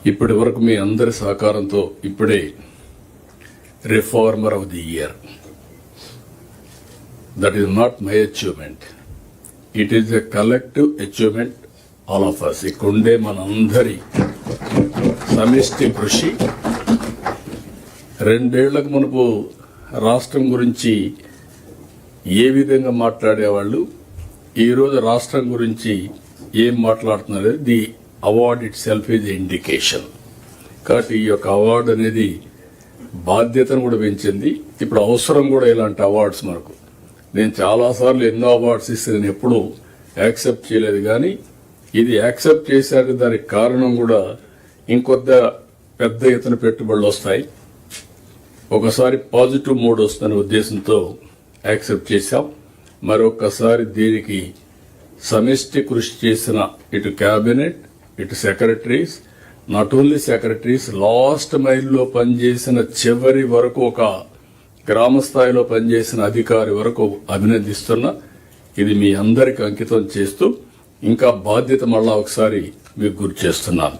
ఇప్పటి వరకు మీ అందరి సహకారంతో ఇప్పుడే reformer of the year, that is not my achievement, it is a collective achievement all of us. ఇక్కడుండే మనందరి సమిష్టి కృషి. 2 ఏళ్లకు మునుపు రాష్ట్రం గురించి ఏ విధంగా మాట్లాడేవాళ్ళు, ఈరోజు రాష్ట్రం గురించి ఏం మాట్లాడుతున్నారు, the award it self is indication. కాబట్టి ఈ యొక్క అవార్డు అనేది బాధ్యతను కూడా పెంచింది. ఇప్పుడు అవసరం కూడా ఇలాంటి అవార్డ్స్ మనకు. నేను చాలాసార్లు ఎన్నో అవార్డ్స్ ఇస్తే నేను ఎప్పుడూ యాక్సెప్ట్ చేయలేదు, కానీ ఇది యాక్సెప్ట్ చేశాక దానికి కారణం కూడా ఇంకొద్ద పెద్ద ఎత్తున పెట్టుబడులు వస్తాయి, ఒకసారి పాజిటివ్ మూడ్ వస్తున్న ఉద్దేశంతో యాక్సెప్ట్ చేశాం. మరొకసారి దీనికి సమిష్టి కృషి చేసిన ఇటు క్యాబినెట్, ఇటు secretaries, not only secretaries, last mile పనిచేసిన చివరి వరకు, ఒక గ్రామ స్థాయిలో పనిచేసిన అధికారి వరకు అభినందిస్తున్నా. ఇది మీ అందరికి అంకితం చేస్తూ ఇంకా బాధ్యత మళ్ళా ఒకసారి మీకు గుర్తు చేస్తున్నాను.